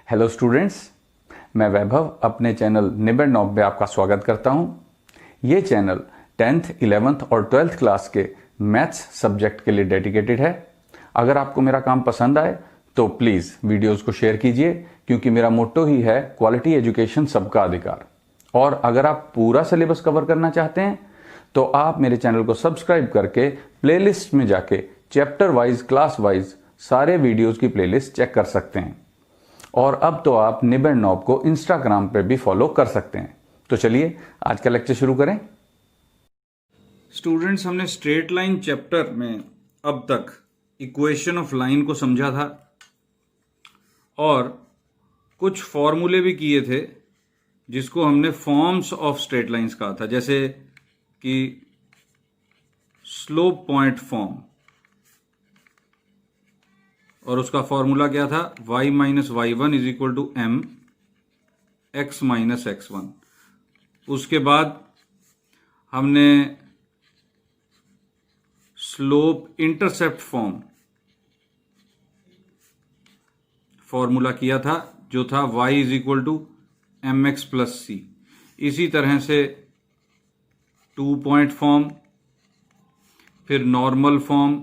Hello students, मैं वैभव अपने channel निबेड़ knob में आपका स्वागत करता हूं। ये चैनल 10th, 11th और 12th क्लास के मैथ्स सब्जेक्ट के लिए डेडिकेटेड है। अगर आपको मेरा काम पसंद आए तो प्लीज़ वीडियोस को शेयर कीजिए, क्योंकि मेरा मोट्टो ही है क्वालिटी एजुकेशन सबका अधिकार। और अगर आप पूरा सिलेबस कवर करना चाहते हैं तो आप मेरे चैनल को सब्सक्राइब करके प्लेलिस्ट में जाके चैप्टर वाइज, क्लास वाइज सारे वीडियोस की प्लेलिस्ट चेक कर सकते हैं। और अब तो आप निबेड़ नॉब को इंस्टाग्राम पे भी फॉलो कर सकते हैं। तो चलिए आज का लेक्चर शुरू करें। स्टूडेंट्स, हमने स्ट्रेट लाइन चैप्टर में अब तक इक्वेशन ऑफ लाइन को समझा था और कुछ फॉर्मूले भी किए थे जिसको हमने फॉर्म्स ऑफ स्ट्रेट लाइंस कहा था, जैसे कि स्लोप पॉइंट फॉर्म, और उसका फॉर्मूला क्या था, y minus y one is equal to M x minus x one. उसके बाद हमने स्लोप इंटरसेप्ट फॉर्मूला किया था, जो था y is equal to M X plus C. इसी तरह से 2 पॉइंट फॉर्म, फिर नॉर्मल फॉर्म,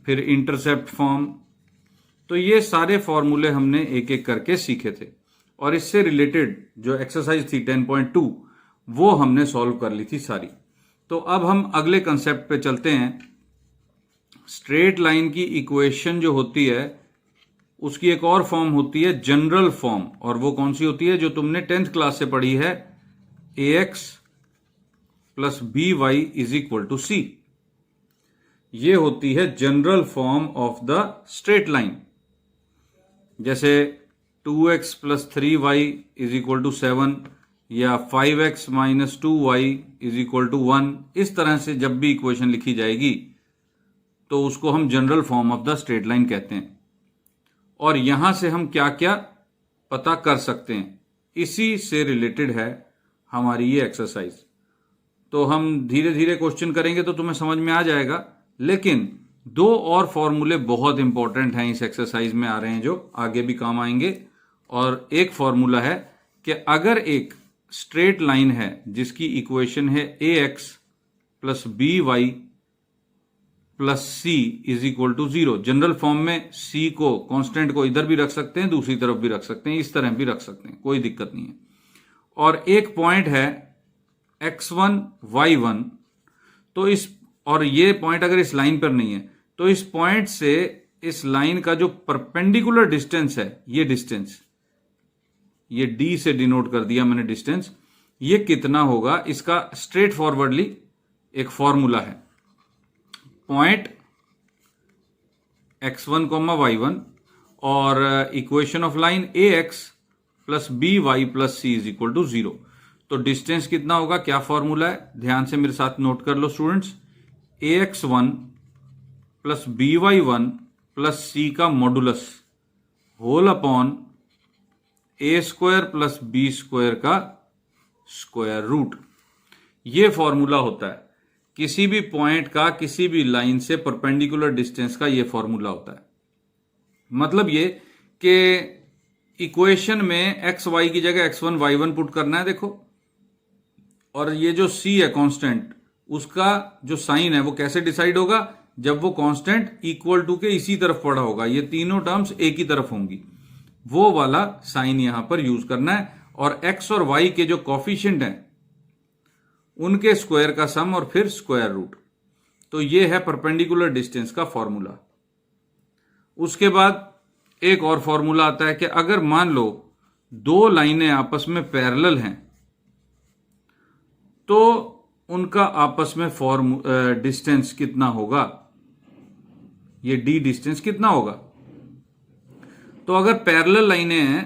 फिर इंटरसेप्ट फॉर्म। तो ये सारे फॉर्मूले हमने एक एक करके सीखे थे और इससे रिलेटेड जो एक्सरसाइज थी 10.2 वो हमने सॉल्व कर ली थी सारी। तो अब हम अगले कंसेप्ट पे चलते हैं। स्ट्रेट लाइन की इक्वेशन जो होती है उसकी एक और फॉर्म होती है जनरल फॉर्म, और वो कौन सी होती है, जो तुमने 10th क्लास से पढ़ी है, ax plus B Y is equal to C. ये होती है general form of the straight line. जैसे 2x plus 3y is equal to 7 या 5x minus 2y is equal to 1। इस तरह से जब भी इक्वेशन लिखी जाएगी तो उसको हम general form of the straight line कहते हैं। और यहां से हम क्या क्या पता कर सकते हैं, इसी से रिलेटेड है हमारी ये एक्सरसाइज। तो हम धीरे धीरे क्वेश्चन करेंगे तो तुम्हें समझ में आ जाएगा, लेकिन दो और फॉर्मूले बहुत इंपॉर्टेंट हैं इस एक्सरसाइज में आ रहे हैं जो आगे भी काम आएंगे। और एक फॉर्मूला है कि अगर एक स्ट्रेट लाइन है जिसकी इक्वेशन है ax plus B y plus C is equal to 0। General form में c को, कांस्टेंट को इधर भी रख सकते हैं, दूसरी तरफ भी रख सकते हैं, इस तरह भी रख सकते हैं, कोई दिक्कत नहीं है। और एक पॉइंट है x1 y1, तो इस, और ये पॉइंट अगर इस लाइन पर नहीं है तो इस पॉइंट से इस लाइन का जो परपेंडिकुलर डिस्टेंस है, ये डिस्टेंस, ये d से डिनोट कर दिया मैंने डिस्टेंस, ये कितना होगा, इसका स्ट्रेट फॉरवर्डली एक फॉर्मूला है। पॉइंट x1 y1 और equation of line ax plus B y plus C is equal to 0। तो डिस्टेंस कितना होगा, क्या फॉर्मूला है, ध्यान से मेरे साथ नोट कर लो students. ax1 plus by1 plus C का modulus whole upon a square plus B square का स्क्वायर रूट। ये फॉर्मूला होता है किसी भी पॉइंट का, किसी भी लाइन से परपेंडिकुलर डिस्टेंस का, ये फॉर्मूला होता है। मतलब ये कि इक्वेशन में एक्स वाई की जगह x1 y1 पुट करना है, देखो, और ये जो c है कांस्टेंट, उसका जो साइन है वो कैसे डिसाइड होगा, जब वो कांस्टेंट इक्वल टू के इसी तरफ पड़ा होगा, ये तीनों टर्म्स एक ही तरफ होंगी, वो वाला साइन यहां पर यूज करना है। और x और y के जो कॉफिशिएंट हैं उनके स्क्वायर का सम और फिर स्क्वायर रूट। तो ये है परपेंडिकुलर डिस्टेंस का फॉर्मूला। उसके बाद एक और फॉर्मूला आता है कि अगर मान लो दो लाइनें आपस में पैरेलल हैं तो उनका आपस में डिस्टेंस कितना होगा, ये d डिस्टेंस कितना होगा। तो अगर पैरेलल लाइनें हैं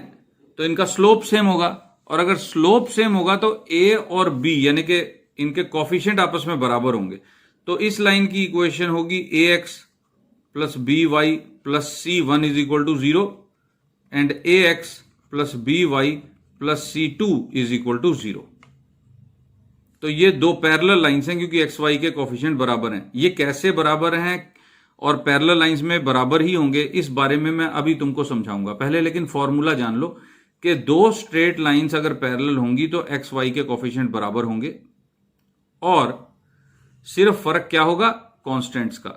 तो इनका स्लोप सेम होगा, और अगर स्लोप सेम होगा तो a और b यानी कि इनके कॉफिशिएंट आपस में बराबर होंगे। तो इस लाइन की इक्वेशन होगी ax plus B y plus c one is equal to 0 and ax plus B y plus c two is equal to 0। तो ये दो पैरेलल लाइंस हैं क्योंकि एक्स वाई के कोफिशिएंट बराबर हैं। ये कैसे बराबर हैं और पैरेलल लाइंस में बराबर ही होंगे, इस बारे में मैं अभी तुमको समझाऊंगा। पहले लेकिन फॉर्मूला जान लो कि दो स्ट्रेट लाइंस अगर पैरेलल होंगी तो एक्स वाई के कोफिशिएंट बराबर होंगे, और सिर्फ फर्क क्या होगा, कांस्टेंट्स का।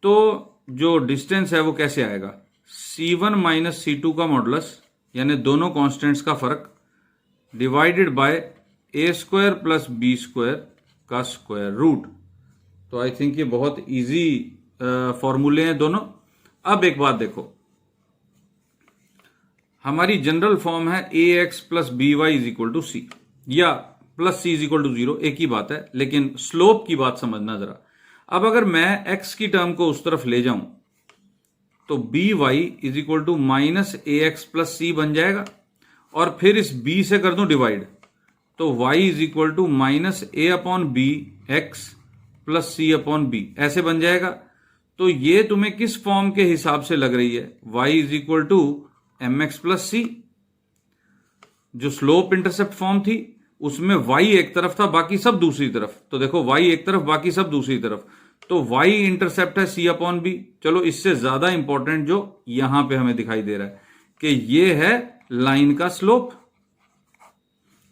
तो जो डिस्टेंस है वो कैसे आएगा, C1 माइनस C2 का मॉडुलस, यानी दोनों कांस्टेंट्स का फर्क, divided by a square plus B square का स्क्वायर रूट। तो आई थिंक ये बहुत इजी फॉर्मूले हैं दोनों। अब एक बात देखो, हमारी जनरल फॉर्म है A X plus B Y is equal to C, या plus C is equal to 0, एक ही बात है, लेकिन स्लोप की बात समझना जरा। अब अगर मैं एक्स की टर्म को उस तरफ ले जाऊं तो B Y is equal to minus A X plus C बन जाएगा, और फिर इस b से कर दूं डिवाइड, तो y is equal to minus a upon b x plus c upon b, ऐसे बन जाएगा। तो ये तुम्हें किस फॉर्म के हिसाब से लग रही है, y is equal to M X plus C. जो स्लोप इंटरसेप्ट फॉर्म थी उसमें y एक तरफ था, बाकी सब दूसरी तरफ। तो देखो y एक तरफ, बाकी सब दूसरी तरफ, तो y इंटरसेप्ट है c अपॉन बी। चलो इससे ज्यादा इंपॉर्टेंट जो यहां पे हमें दिखाई दे रहा है कि ये है लाइन का स्लोप,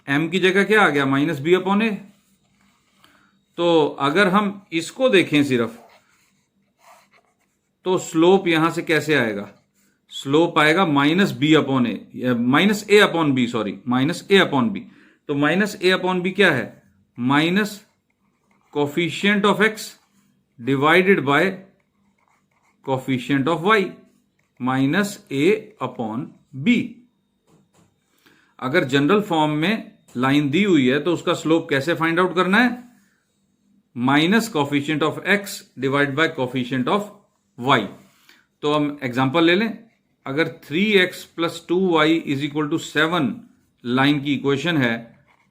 m की जगह क्या आ गया, माइनस बी अपॉन ए। तो अगर हम इसको देखें सिर्फ, तो स्लोप यहां से कैसे आएगा, स्लोप आएगा minus b upon a, minus a upon b, sorry minus a upon b. तो माइनस ए अपॉन बी क्या है, minus coefficient of x divided by coefficient of y, minus a upon b. अगर general form में line दी हुई है तो उसका स्लोप कैसे फाइंड आउट करना है, minus coefficient of x divide by coefficient of y. तो हम एग्जांपल ले लें, अगर 3x plus 2y is equal to 7 line की इक्वेशन है,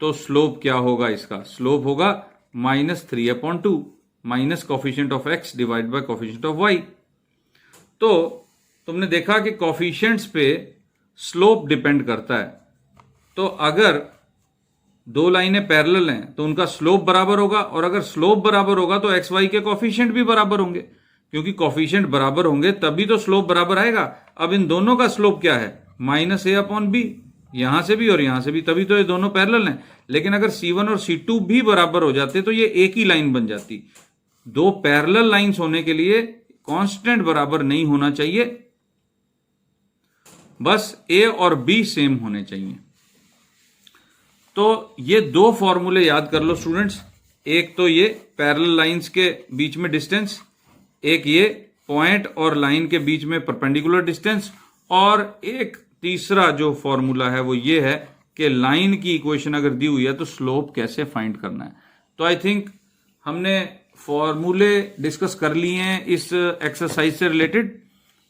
तो स्लोप क्या होगा, इसका स्लोप होगा माइनस 3 अपॉन 2 minus coefficient of x divide by coefficient of y. तो तुमने देखा कि कोफिशिएंट्स पे स्लोप डिपेंड करता है। तो अगर दो लाइनें पैरेलल हैं तो उनका स्लोप बराबर होगा, और अगर स्लोप बराबर होगा तो एक्स वाई के कोफिशिएंट भी बराबर होंगे, क्योंकि कोफिशिएंट बराबर होंगे तभी तो स्लोप बराबर आएगा। अब इन दोनों का स्लोप क्या है, माइनस ए अपॉन बी, यहां से भी और यहां से भी, तभी तो ये दोनों पैरेलल हैं। लेकिन अगर C1 और C2 भी बराबर हो जाते तो ये एक ही लाइन बन जाती। दो पैरेलल लाइंस होने के लिए कांस्टेंट बराबर नहीं होना चाहिए, बस ए और बी सेम होने चाहिए। तो ये दो फॉर्मूले याद कर लो स्टूडेंट्स, एक तो ये पैरेलल लाइंस के बीच में डिस्टेंस, एक ये पॉइंट और लाइन के बीच में परपेंडिकुलर डिस्टेंस, और एक तीसरा जो फॉर्मूला है वो ये है कि लाइन की इक्वेशन अगर दी हुई है तो स्लोप कैसे फाइंड करना है। तो आई थिंक हमने फॉर्मूले डिस्कस कर लिए हैं इस एक्सरसाइज से रिलेटेड।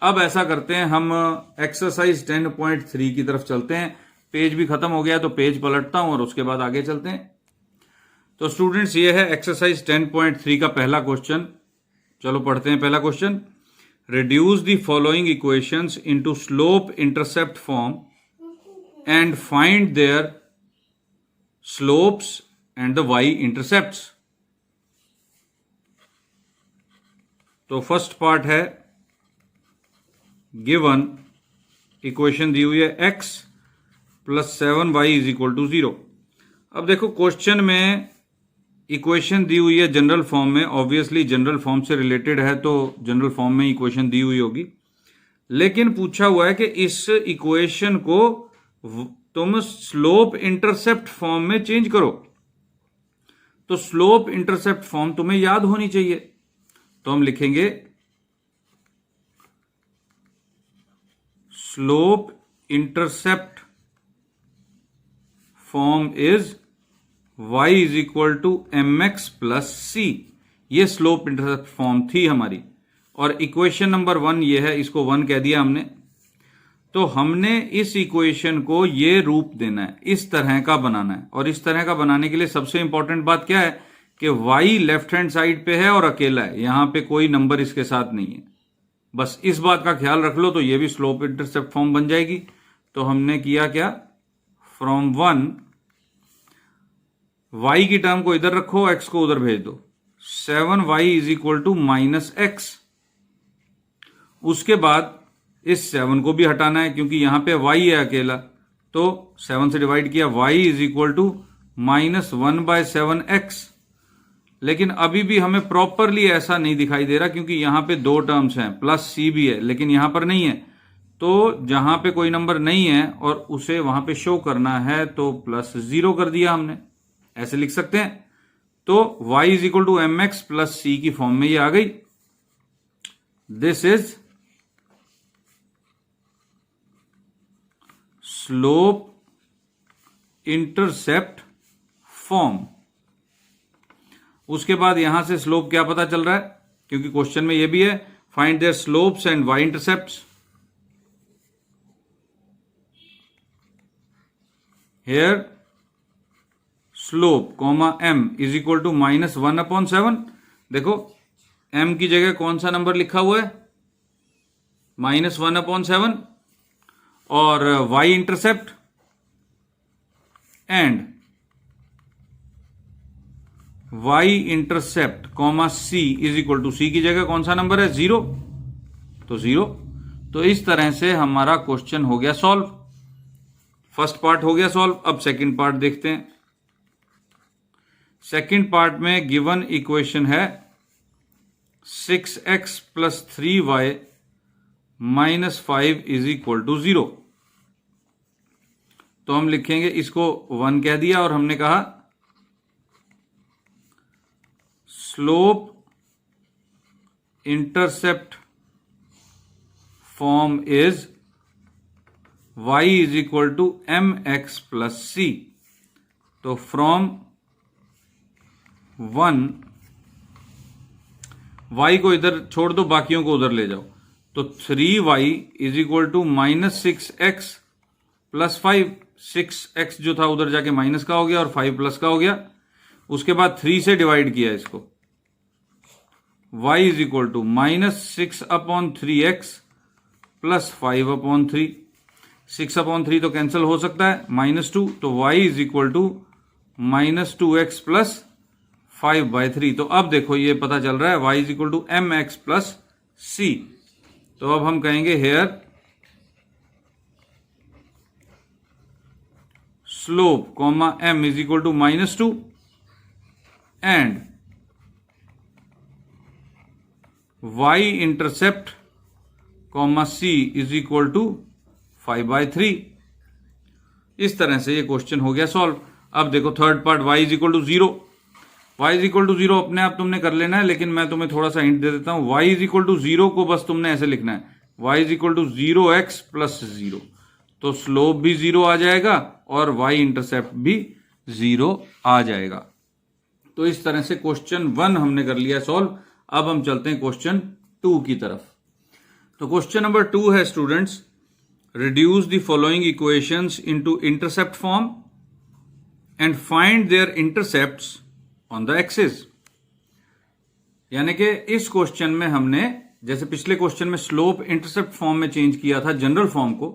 अब ऐसा करते हैं, हम एक्सरसाइज 10.3 की तरफ चलते हैं। पेज भी खत्म हो गया तो पेज पलटता हूं और उसके बाद आगे चलते हैं। तो स्टूडेंट्स ये है एक्सरसाइज 10.3 का पहला क्वेश्चन। चलो पढ़ते हैं पहला question. Reduce the following equations into slope intercept form and find their slopes and the y intercepts. तो फर्स्ट पार्ट है, गिवन इक्वेशन दी हुई है x plus 7y is equal to 0। अब देखो क्वेश्चन में इक्वेशन दी हुई है जनरल फॉर्म में, ऑब्वियसली जनरल फॉर्म से रिलेटेड है तो जनरल फॉर्म में इक्वेशन दी हुई होगी, लेकिन पूछा हुआ है कि इस इक्वेशन को तुम स्लोप इंटरसेप्ट फॉर्म में चेंज करो। तो स्लोप इंटरसेप्ट फॉर्म तुम्हें याद होनी चाहिए, तो हम लिखेंगे slope intercept form is y is equal to M X plus C. ये स्लोप इंटरसेप्ट फॉर्म थी हमारी, और इक्वेशन नंबर 1 ये है, इसको 1 कह दिया हमने। तो हमने इस इक्वेशन को ये रूप देना है, इस तरह का बनाना है, और इस तरह का बनाने के लिए सबसे इंपॉर्टेंट बात क्या है कि y लेफ्ट हैंड साइड पे है और अकेला है, यहां पे कोई नंबर इसके साथ नहीं है। बस इस बात का ख्याल रख लो तो ये भी स्लोप इंटरसेप्ट फॉर्म बन जाएगी। तो हमने किया क्या, फ्रॉम 1 y की टर्म को इधर रखो, x को उधर भेज दो, 7y is equal to minus x. उसके बाद इस 7 को भी हटाना है क्योंकि यहां पे y है अकेला, तो 7 से डिवाइड किया, y is equal to minus 1/7x। लेकिन अभी भी हमें प्रॉपरली ऐसा नहीं दिखाई दे रहा क्योंकि यहां पे दो टर्म्स हैं, प्लस c भी है, लेकिन यहां पर नहीं है। तो जहां पे कोई नंबर नहीं है और उसे वहां पे शो करना है तो प्लस 0 कर दिया हमने, ऐसे लिख सकते हैं। तो y is equal to M X plus C की फॉर्म में ये आ गई। This is slope intercept form. उसके बाद यहां से स्लोप क्या पता चल रहा है, क्योंकि क्वेश्चन में यह भी है find their slopes and y intercepts. Here slope comma m is equal to minus 1/7। देखो m की जगह कौन सा नंबर लिखा हुआ है, माइनस 1/7, और y intercept and y intercept comma c is equal to c की जगह कौन सा नंबर है, 0, तो 0। तो इस तरह से हमारा क्वेश्चन हो गया सॉल्व। फर्स्ट पार्ट हो गया सॉल्व। अब सेकंड पार्ट देखते हैं। सेकंड पार्ट में गिवन इक्वेशन है 6x plus 3y minus 5 is equal to 0। तो हम लिखेंगे, इसको 1 कह दिया और हमने कहा slope intercept form is y is equal to M X plus C. तो फ्रॉम 1, y को इधर छोड़ दो, बाकियों को उधर ले जाओ, तो 3y is equal to minus 6x plus 5। 6x जो था उधर जाके माइनस का हो गया और 5 प्लस का हो गया। उसके बाद 3 से डिवाइड किया इसको, y is equal to minus 6/3x plus 5/3। 6/3 तो कैंसिल हो सकता है, -2, तो y is equal to minus 2x plus 5/3। तो अब देखो ये पता चल रहा है y is equal to M X plus C. तो अब हम कहेंगे here slope comma m is equal to -2 and y intercept comma c is equal to 5/3। इस तरह से ये क्वेश्चन हो गया सॉल्व। अब देखो third part, y is equal to 0। y is equal to 0 अपने आप तुमने कर लेना है, लेकिन मैं तुम्हें थोड़ा सा हिंट दे देता हूं। y इज इक्वल टू 0 को बस तुमने ऐसे लिखना है, y is equal to 0x plus 0। तो स्लोप भी 0 आ जाएगा और y इंटरसेप्ट भी 0 आ जाएगा। तो इस तरह से क्वेश्चन 1 हमने कर लिया सॉल्व। अब हम चलते हैं क्वेश्चन 2 की तरफ। तो क्वेश्चन नंबर 2 है students, reduce the following equations into intercept form and find their intercepts on the axis। यानी कि इस क्वेश्चन में हमने जैसे पिछले क्वेश्चन में स्लोप इंटरसेप्ट फॉर्म में चेंज किया था जनरल फॉर्म को,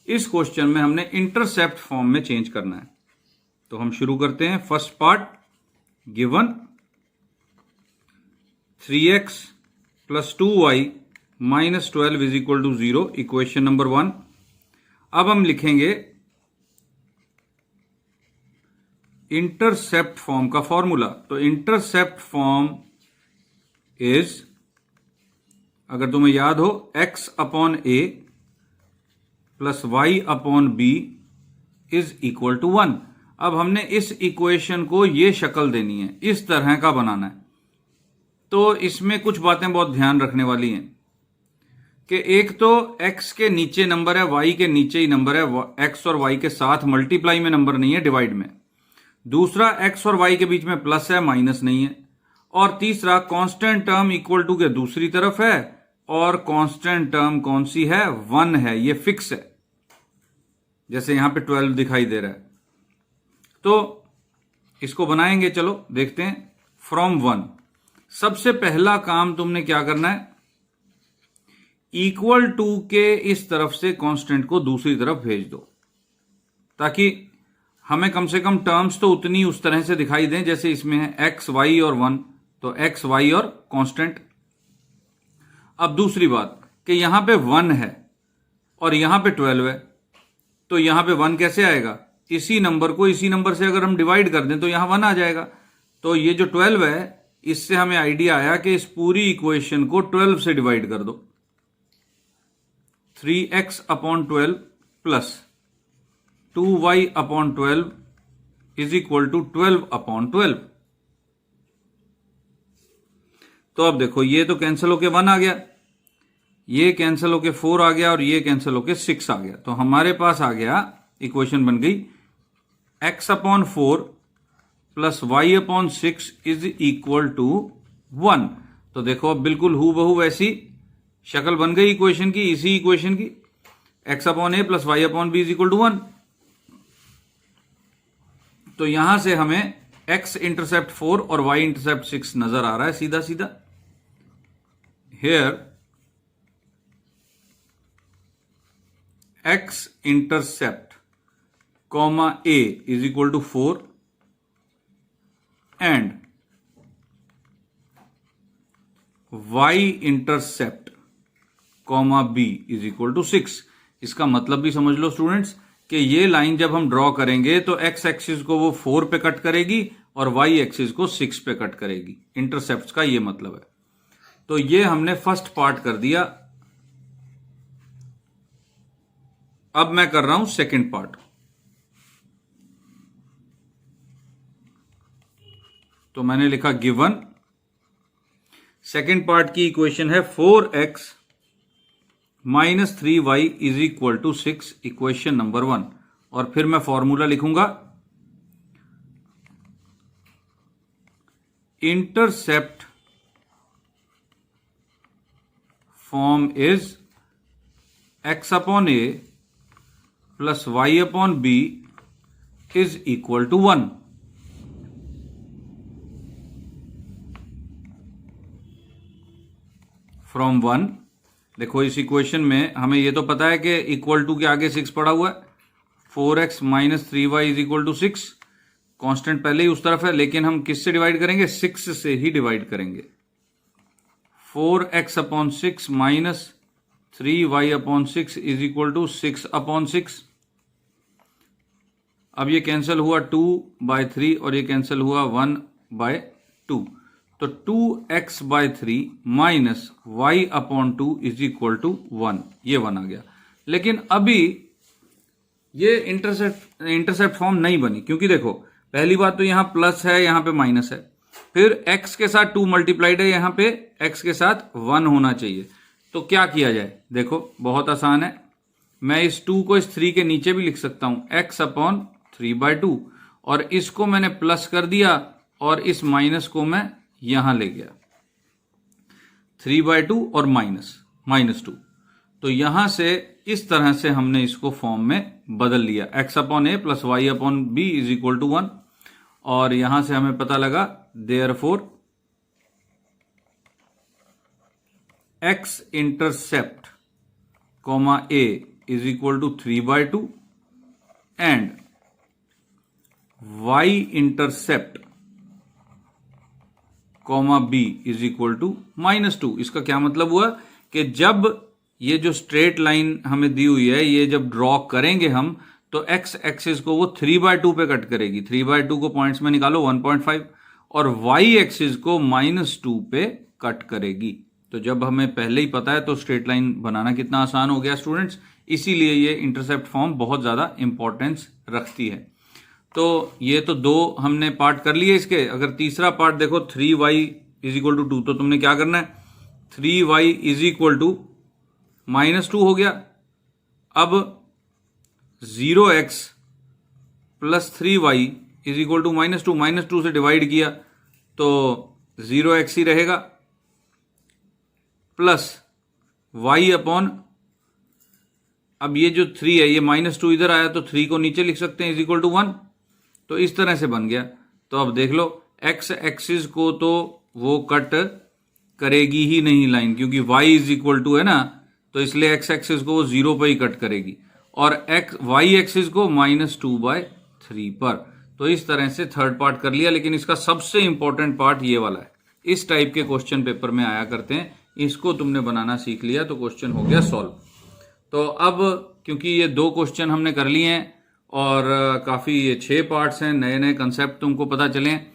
इस क्वेश्चन में हमने इंटरसेप्ट फॉर्म में चेंज करना है। तो हम शुरू करते हैं। First part, given 3x plus 2y minus 12 is equal to 0, equation number 1। अब हम लिखेंगे इंटरसेप्ट फॉर्म का फॉर्मूला। तो इंटरसेप्ट फॉर्म इज, अगर तुम्हें याद हो, x/a plus y/b is equal to 1। अब हमने इस इक्वेशन को ये शक्ल देनी है, इस तरह का बनाना है। तो इसमें कुछ बातें बहुत ध्यान रखने वाली हैं कि एक तो x के नीचे नंबर है, y के नीचे ही नंबर है, x और y के साथ मल्टीप्लाई में नंबर नहीं है, डिवाइड में। दूसरा, x और y के बीच में प्लस है, माइनस नहीं है। और तीसरा, कांस्टेंट टर्म इक्वल टू के दूसरी तरफ है और कांस्टेंट टर्म कौन सी है, 1 है, ये फिक्स है। जैसे यहां पे 12 दिखाई दे रहा है। तो इसको बनाएंगे, चलो देखते हैं। फ्रॉम 1, सबसे पहला काम तुमने क्या करना है, इक्वल टू के इस तरफ से कांस्टेंट को दूसरी तरफ भेज दो, ताकि हमें कम से कम टर्म्स तो उतनी उस तरह से दिखाई दें जैसे इसमें है x, y और 1। तो एक्स वाई और कांस्टेंट। अब दूसरी बात कि यहां पे 1 है और यहां पे 12 है, तो यहां पे 1 कैसे आएगा? इसी नंबर को इसी नंबर से अगर हम डिवाइड कर दें तो यहां 1 आ जाएगा। तो ये जो 12 है, इससे हमें आइडिया आया कि इस पूरी इक्वेशन को 12 से डिवाइड कर दो। 3x upon 12 plus 2y upon 12 is equal to 12 upon 12। तो अब देखो, ये तो कैंसिल होके 1 आ गया, ये कैंसिल होके 4 आ गया और ये कैंसिल होके 6 आ गया। तो हमारे पास आ गया, इक्वेशन बन गई x upon 4 plus y upon 6 is equal to 1। तो देखो अब बिल्कुल हूबहू वैसी शक्ल बन गई इक्वेशन की, इसी इक्वेशन की, x upon a plus y upon b is equal to 1। तो यहां से हमें x इंटरसेप्ट 4 और y इंटरसेप्ट 6 नजर आ रहा है सीधा सीधा। Here x intercept comma a is equal to 4 and y intercept comma b is equal to 6। इसका मतलब भी समझ लो स्टूडेंट्स कि ये लाइन जब हम ड्रॉ करेंगे तो x एक्सिस को वो 4 पे कट करेगी और y एक्सिस को 6 पे कट करेगी। इंटरसेप्ट्स का ये मतलब है। तो ये हमने फर्स्ट पार्ट कर दिया। अब मैं कर रहा हूं सेकंड पार्ट। तो मैंने लिखा गिवन, सेकंड पार्ट की इक्वेशन है 4x minus 3y is equal to 6, equation number 1। और फिर मैं फॉर्मूला लिखूंगा, intercept form is x upon a plus y upon b is equal to 1। From 1, देखो इस इक्वेशन में हमें ये तो पता है कि इक्वल टू के आगे 6 पड़ा हुआ है, 4x minus 3y is equal to 6। Constant पहले ही उस तरफ है, लेकिन हम किससे डिवाइड करेंगे? 6 से ही डिवाइड करेंगे। 4x upon 6 minus 3y upon 6 is equal to 6 upon 6। अब ये कैंसिल हुआ 2/3 और ये कैंसिल हुआ 1/2। तो 2x/3 minus y upon 2 is equal to 1, ये 1 आ गया। लेकिन अभी ये इंटरसेप्ट फॉर्म नहीं बनी, क्योंकि देखो पहली बात तो यहां प्लस है, यहां पे माइनस है, फिर x के साथ 2 मल्टीप्लाइड है, यहां पे x के साथ 1 होना चाहिए। तो क्या किया जाए? देखो बहुत आसान है, मैं इस 2 को इस 3 के नीचे भी लिख सकता हूं, x अपॉन 3/2, और इसको मैंने प्लस कर दिया और इस माइनस को मैं यहां ले गया, 3/2 और -2। तो यहां से इस तरह से हमने इसको फॉर्म में बदल लिया, x upon a plus y upon b is equal to 1। और यहां से हमें पता लगा therefore x intercept comma a is equal to 3/2 and y intercept comma b is equal to -2। इसका क्या मतलब हुआ कि जब ये जो स्ट्रेट लाइन हमें दी हुई है, ये जब ड्रॉ करेंगे हम, तो x एक्सिस को वो 3/2 पे कट करेगी। 3/2 को पॉइंट्स में निकालो 1.5, और y एक्सिस को -2 पे कट करेगी। तो जब हमें पहले ही पता है तो स्ट्रेट लाइन बनाना कितना आसान हो गया स्टूडेंट्स। इसीलिए ये इंटरसेप्ट फॉर्म बहुत ज्यादा इंपॉर्टेंस रखती है। तो ये तो 2 हमने पार्ट कर लिए इसके। अगर तीसरा पार्ट देखो, 3y इज इक्वल टू 2, तो तुमने क्या करना है, 3y इज इक्वल टू -2 हो गया। अब 0x plus 3y is equal to -2 से डिवाइड किया तो 0x ही रहेगा, प्लस y अपॉन, अब ये जो 3 है, ये -2 इधर आया तो 3 को नीचे लिख सकते हैं, इज इक्वल टू 1। तो इस तरह से बन गया। तो अब देख लो, x एक्सिस को तो वो कट करेगी ही नहीं लाइन, क्योंकि y इज इक्वल टू है ना, तो इसलिए x एक्सिस को वो 0 पर ही कट करेगी, और y एक्सिस को -2/3 पर। तो इस तरह से थर्ड पार्ट कर लिया। लेकिन इसका सबसे इंपॉर्टेंट पार्ट ये वाला है, इस टाइप के क्वेश्चन पेपर में आया करते हैं। इसको तुमने बनाना सीख लिया तो क्वेश्चन हो गया सॉल्व। तो अब क्योंकि ये 2 क्वेश्चन हमने कर लिए हैं और काफ़ी ये 6 पार्ट्स हैं, नए नए कंसेप्ट तुमको पता चले हैं,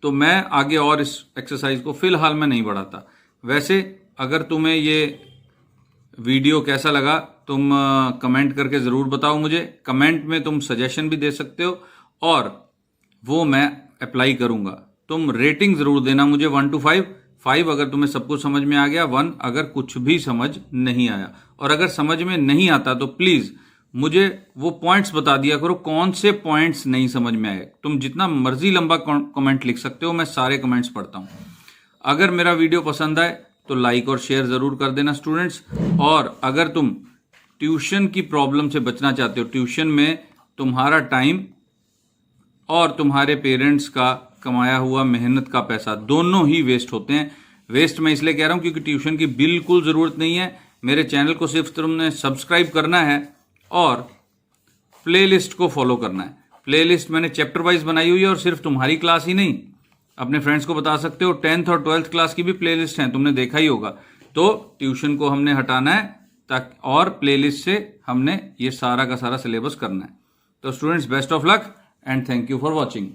तो मैं आगे और इस एक्सरसाइज को फिलहाल मैं नहीं बढ़ाता। वैसे अगर तुम्हें ये वीडियो कैसा लगा तुम कमेंट करके ज़रूर बताओ मुझे। कमेंट में तुम सजेशन भी दे सकते हो और वो मैं अप्लाई करूँगा। तुम रेटिंग ज़रूर देना मुझे 1 to 5। 5 अगर तुम्हें सब कुछ समझ में आ गया, 1 अगर कुछ भी समझ नहीं आया। और अगर समझ में नहीं आता तो प्लीज़ मुझे वो पॉइंट्स बता दिया करो, कौन से पॉइंट्स नहीं समझ में आए। तुम जितना मर्जी लंबा कमेंट लिख सकते हो, मैं सारे कमेंट्स पढ़ता हूँ। अगर मेरा वीडियो पसंद आए तो लाइक और शेयर ज़रूर कर देना स्टूडेंट्स। और अगर तुम ट्यूशन की प्रॉब्लम से बचना चाहते हो, ट्यूशन में तुम्हारा टाइम और तुम्हारे पेरेंट्स का कमाया हुआ मेहनत का पैसा दोनों ही वेस्ट होते हैं। वेस्ट मैं इसलिए कह रहा हूं क्योंकि ट्यूशन की बिल्कुल ज़रूरत नहीं है। मेरे चैनल को सिर्फ तुमने सब्सक्राइब करना है और प्लेलिस्ट को फॉलो करना है। प्लेलिस्ट मैंने चैप्टर वाइज बनाई हुई है और सिर्फ तुम्हारी क्लास ही नहीं, अपने फ्रेंड्स को बता सकते हो। 10th और 12th क्लास की भी प्लेलिस्ट हैं, तुमने देखा ही होगा। तो ट्यूशन को हमने हटाना है ताकि और प्लेलिस्ट से हमने ये सारा का सारा सिलेबस करना है। तो students, best of luck and thank you for watching.